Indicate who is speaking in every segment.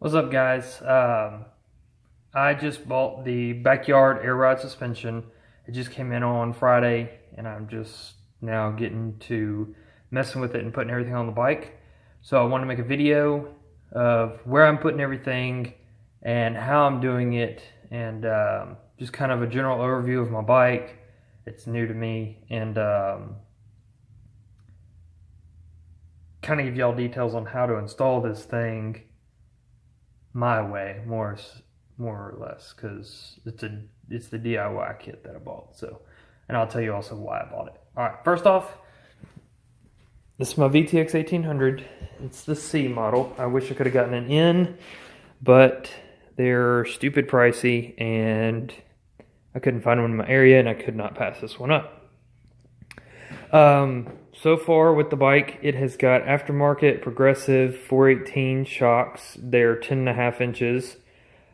Speaker 1: What's up, guys? I just bought the backyard air ride suspension. It just came in on Friday, and I'm just now getting to messing with it and putting everything on the bike. So I want to make a video of where I'm putting everything and how I'm doing it, and just kind of a general overview of my bike. It's new to me, and kind of give y'all details on how to install this thing my way, more or less, because it's the DIY kit that I bought. So, and I'll tell you also why I bought it. All right, first off, this is my VTX 1800. It's the C model. I wish I could have gotten an N, but they're stupid pricey, and I couldn't find one in my area, and I could not pass this one up. So far with the bike, it has got aftermarket progressive 418 shocks. They're 10.5 inches.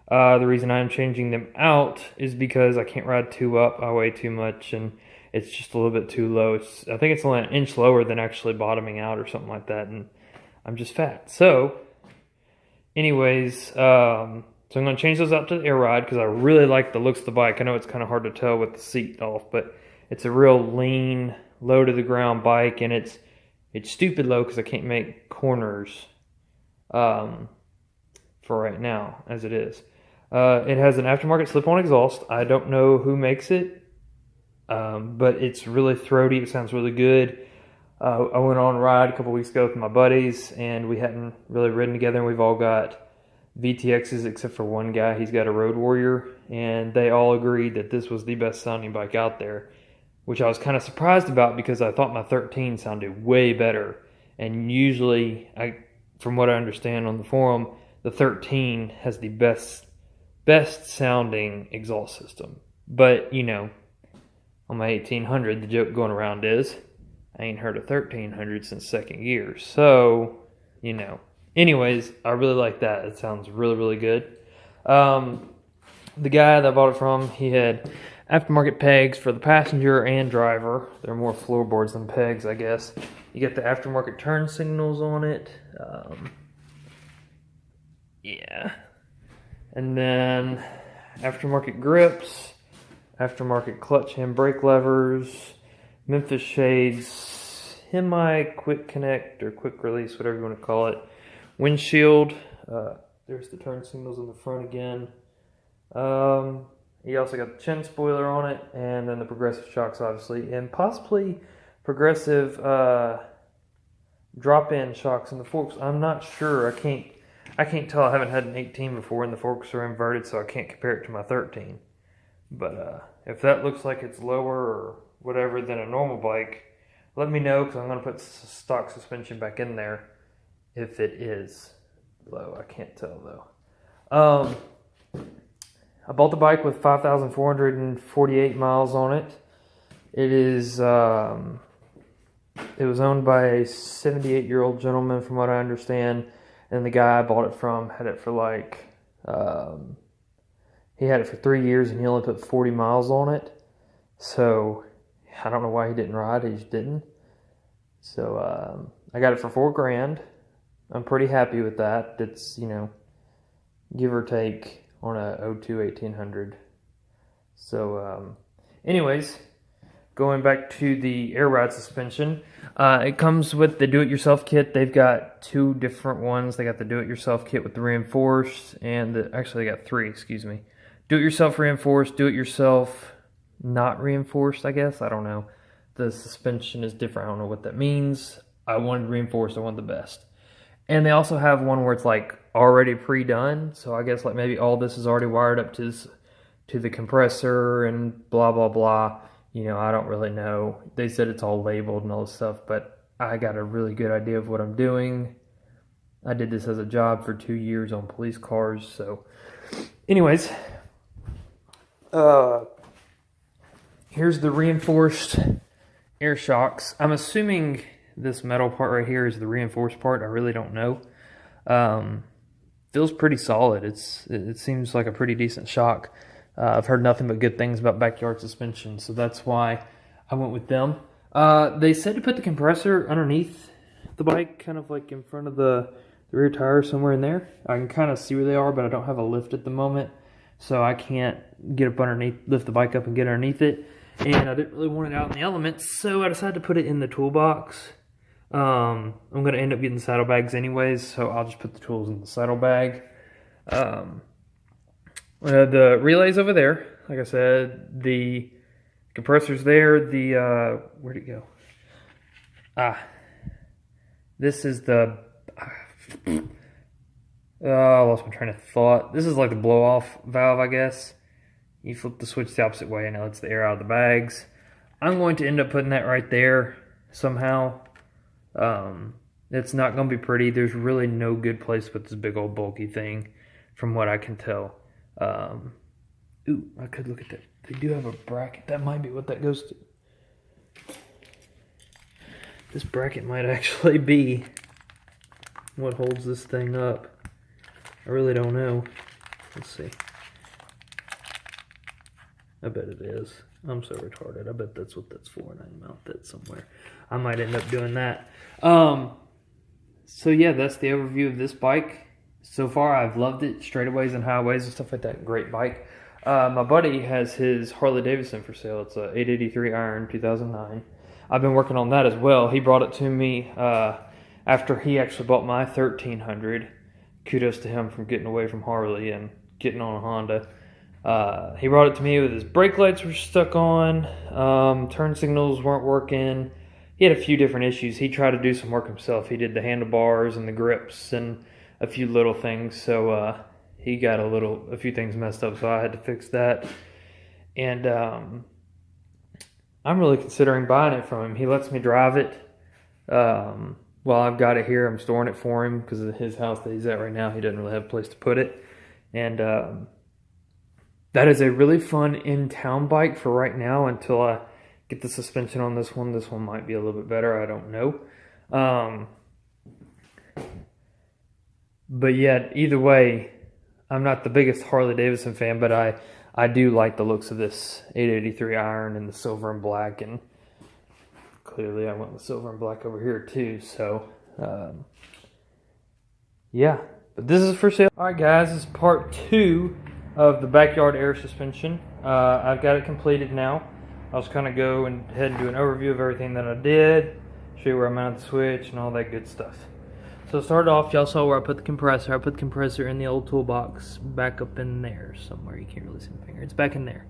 Speaker 1: The reason I'm changing them out is because I can't ride two up. I weigh too much, and it's just a little bit too low. I think it's only an inch lower than actually bottoming out or something like that, and I'm just fat. So, anyways, so I'm going to change those out to the air ride because I really like the looks of the bike. I know it's kind of hard to tell with the seat off, but it's a real lean, low to the ground bike, and it's stupid low because I can't make corners for right now as it is. It has an aftermarket slip-on exhaust. I don't know who makes it, but it's really throaty. It sounds really good. I went on a ride a couple weeks ago with my buddies, and we hadn't really ridden together, and we've all got VTXs except for one guy. He's got a Road Warrior, and they all agreed that this was the best sounding bike out there, which I was kind of surprised about because I thought my 13 sounded way better. And usually, from what I understand on the forum, the 13 has the best sounding exhaust system. But, you know, on my 1800, the joke going around is, I ain't heard a 1300 since second gear. So, you know. Anyways, I really like that. It sounds really, really good. The guy that I bought it from, he had aftermarket pegs for the passenger and driver. They're more floorboards than pegs, I guess. You get the aftermarket turn signals on it. Yeah. And then aftermarket grips, aftermarket clutch and brake levers, Memphis shades, quick connect or quick release, whatever you want to call it. Windshield. There's the turn signals in the front again. You also got the chin spoiler on it, and then the progressive shocks, obviously, and possibly progressive drop-in shocks in the forks. I'm not sure. I can't tell. I haven't had an 18 before, and the forks are inverted, so I can't compare it to my 13. But if that looks like it's lower or whatever than a normal bike, let me know, because I'm going to put stock suspension back in there if it is low. I can't tell, though. I bought the bike with 5,448 miles on it. It is, it was owned by a 78-year-old gentleman, from what I understand. And the guy I bought it from had it for like, he had it for 3 years, and he only put 40 miles on it. So I don't know why he didn't ride. He just didn't. So I got it for $4,000. I'm pretty happy with that. It's, you know, give or take on a 02 1800. So anyways, going back to the air ride suspension, it comes with the do-it-yourself kit. They've got two different ones. They got the do-it-yourself kit with the reinforced, and actually they got three, excuse me. Do-it-yourself reinforced, do-it-yourself not reinforced, I guess. I don't know. The suspension is different. I don't know what that means. I wanted reinforced. I wanted the best. And they also have one where it's like already pre-done. So I guess like maybe all this is already wired up to the compressor and blah, blah, blah. You know, I don't really know. They said it's all labeled and all this stuff, but I got a really good idea of what I'm doing. I did this as a job for 2 years on police cars. So anyways, here's the reinforced air shocks. I'm assuming this metal part right here is the reinforced part. I really don't know. Feels pretty solid. It seems like a pretty decent shock. I've heard nothing but good things about backyard suspension, so that's why I went with them. They said to put the compressor underneath the bike, kind of like in front of the the rear tire somewhere in there. I can kind of see where they are, but I don't have a lift at the moment, so I can't get up underneath, lift the bike up and get underneath it. And I didn't really want it out in the elements, so I decided to put it in the toolbox. I'm going to end up getting saddlebags anyways, so I'll just put the tools in the saddlebag. The relay's over there. Like I said, the compressor's there. The, where'd it go? This is the, I lost my train of thought. This is like the blow-off valve, I guess. You flip the switch the opposite way and it lets the air out of the bags. I'm going to end up putting that right there somehow. It's not going to be pretty. There's really no good place to put this big old bulky thing, from what I can tell. Ooh, I could look at that. They do have a bracket. That might be what that goes to. This bracket might actually be what holds this thing up. I really don't know. Let's see. I bet it is. I'm so retarded. I bet that's what that's for, and I can mount that somewhere. I might end up doing that. So yeah, that's the overview of this bike. So far, I've loved it. Straightaways and highways and stuff like that. Great bike. My buddy has his Harley Davidson for sale. It's a 883 iron 2009. I've been working on that as well. He brought it to me after he actually bought my 1300. Kudos to him for getting away from Harley and getting on a Honda. He brought it to me with his brake lights were stuck on, turn signals weren't working. He had a few different issues. He tried to do some work himself. He did the handlebars and the grips and a few little things. So he got a few things messed up, so I had to fix that. And I'm really considering buying it from him. He lets me drive it. While I've got it here, I'm storing it for him because of his house that he's at right now. He doesn't really have a place to put it. And that is a really fun in-town bike for right now until I get the suspension on this one. This one might be a little bit better. I don't know. But yeah, either way, I'm not the biggest Harley Davidson fan, but I do like the looks of this 883 iron and the silver and black, and clearly I went with silver and black over here too, so yeah, but this is for sale. Alright guys, this is part 2 of the backyard air suspension. I've got it completed now. I'll just kind of go ahead and do an overview of everything that I did, show you where I mounted the switch and all that good stuff. So to start off, y'all saw where I put the compressor. I put the compressor in the old toolbox back up in there somewhere. You can't really see my finger. It's back in there.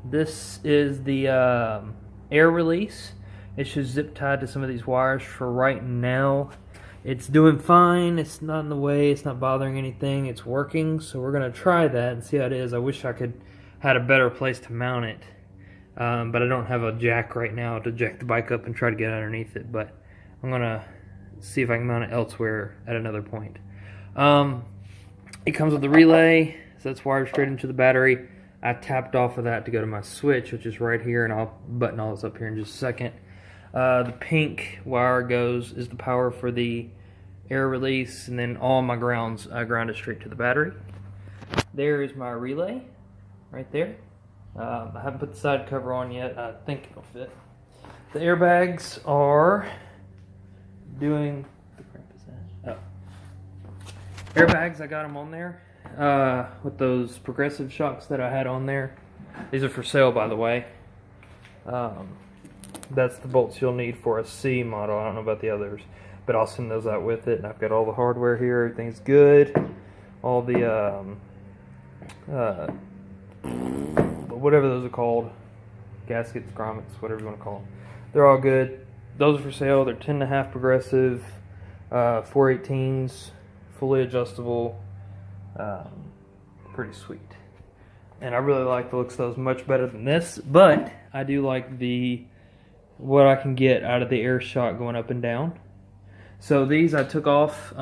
Speaker 1: This is the air release. It's just zip tied to some of these wires for right now. It's doing fine. It's not in the way. It's not bothering anything. It's working. So we're going to try that and see how it is. I wish I had a better place to mount it. But I don't have a jack right now to jack the bike up and try to get underneath it. But I'm going to see if I can mount it elsewhere at another point. It comes with a relay, so that's wired straight into the battery. I tapped off of that to go to my switch, which is right here, and I'll button all this up here in just a second. The pink wire is the power for the air release, and then all my grounds, I ground it straight to the battery. There is my relay, right there. I haven't put the side cover on yet. I think it'll fit. The airbags are doing, what the crap is that? Oh. Airbags, I got them on there with those progressive shocks that I had on there. These are for sale, by the way. That's the bolts you'll need for a C model. I don't know about the others, but I'll send those out with it. And I've got all the hardware here. Everything's good. All the whatever those are called, gaskets, grommets, whatever you want to call them. They're all good. Those are for sale. They're 10.5 progressive, 418s, fully adjustable. Pretty sweet. And I really like the looks of those much better than this, but I do like what I can get out of the air shock going up and down. So these I took off.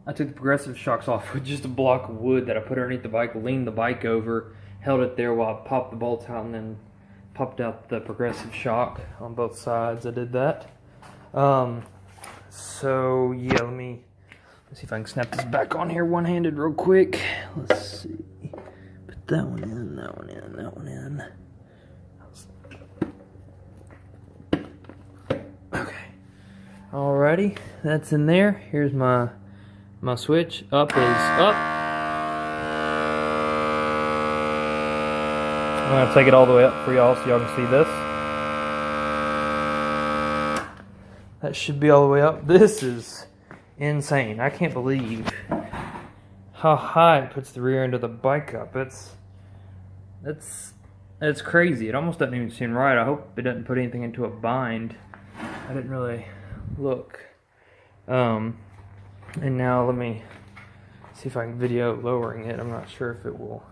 Speaker 1: I took the progressive shocks off with just a block of wood that I put underneath the bike, leaned the bike over, held it there while I popped the bolts out, and then popped out the progressive shock on both sides. I did that. So yeah, let's see if I can snap this back on here one-handed real quick. Let's see. Put that one in, that one in, that one in. Okay. Alrighty, that's in there. Here's my switch. Up is up. I'm gonna take it all the way up for y'all so y'all can see this. That should be all the way up. This is insane. I can't believe how high it puts the rear end of the bike up. It's crazy. It almost doesn't even seem right. I hope it doesn't put anything into a bind. I didn't really look. And now let me see if I can video lowering it. I'm not sure if it will.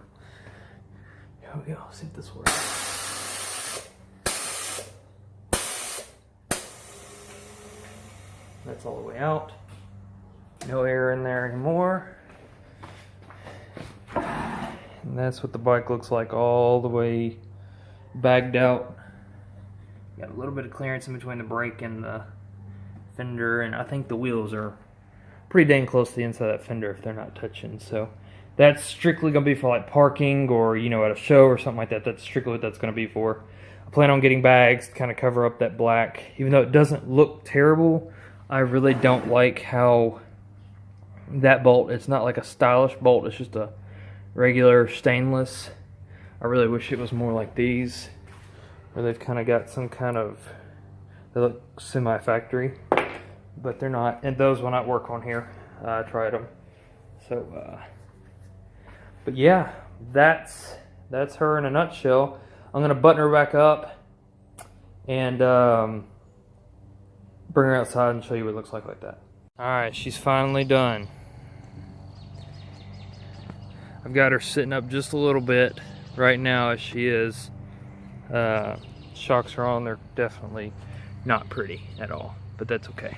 Speaker 1: Here we go. See if this works. That's all the way out. No air in there anymore. And that's what the bike looks like all the way bagged out. Got a little bit of clearance in between the brake and the fender, and I think the wheels are pretty dang close to the inside of that fender if they're not touching. So that's strictly going to be for like parking or, you know, at a show or something like that. That's strictly what that's going to be for. I plan on getting bags to kind of cover up that black. Even though it doesn't look terrible, I really don't like how that bolt, it's not like a stylish bolt, it's just a regular stainless. I really wish it was more like these, where they've kind of got some kind of, they look semi-factory, but they're not, and those will not work on here. I tried them. So but yeah, that's her in a nutshell. I'm gonna button her back up and bring her outside and show you what it looks like that. Alright, she's finally done. I've got her sitting up just a little bit right now as she is. Shocks are on, they're definitely not pretty at all, but that's okay.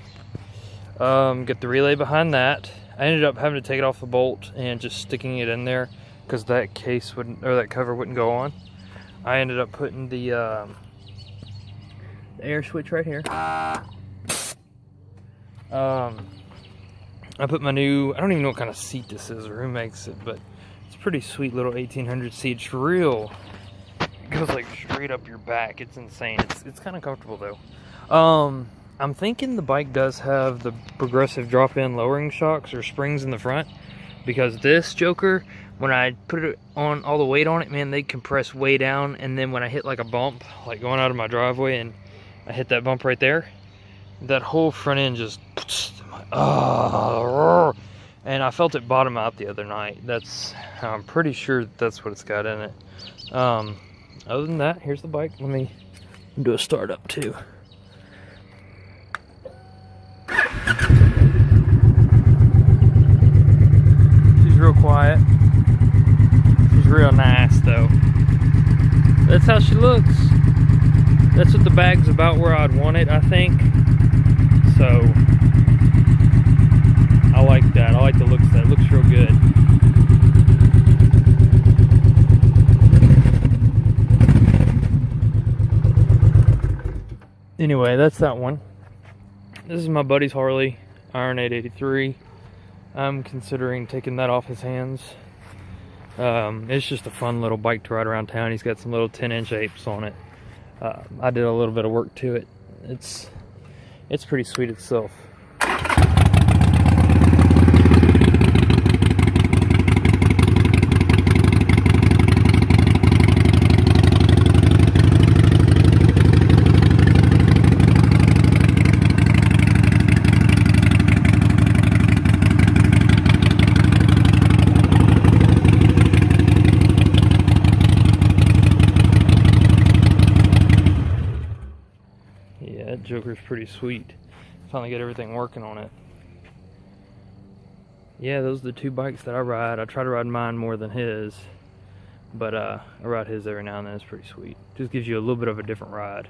Speaker 1: Get the relay behind that. I ended up having to take it off the bolt and just sticking it in there because that case wouldn't, or that cover wouldn't go on. I ended up putting the air switch right here. I put my new, I don't even know what kind of seat this is or who makes it, but it's a pretty sweet little 1800 seat. It's real. It goes like straight up your back. It's insane. It's kind of comfortable though. I'm thinking the bike does have the progressive drop-in lowering shocks or springs in the front, because this Joker, when I put it on all the weight on it, man, they compress way down, and then when I hit like a bump, like going out of my driveway and I hit that bump right there, that whole front end just, and I felt it bottom out the other night. I'm pretty sure that's what it's got in it. Other than that, here's the bike. Let me do a start up too. She's real quiet. She's real nice though. That's how she looks. That's what the bag's about, where I'd want it, I think. So I like that. I like the looks of that. It looks real good. Anyway, that's that one. This is my buddy's Harley, Iron 883. I'm considering taking that off his hands. It's just a fun little bike to ride around town. He's got some little 10-inch apes on it. I did a little bit of work to it. It's pretty sweet itself. Joker's pretty sweet. Finally get everything working on it. Yeah, those are the two bikes that I ride. I try to ride mine more than his, but I ride his every now and then. It's pretty sweet. Just gives you a little bit of a different ride.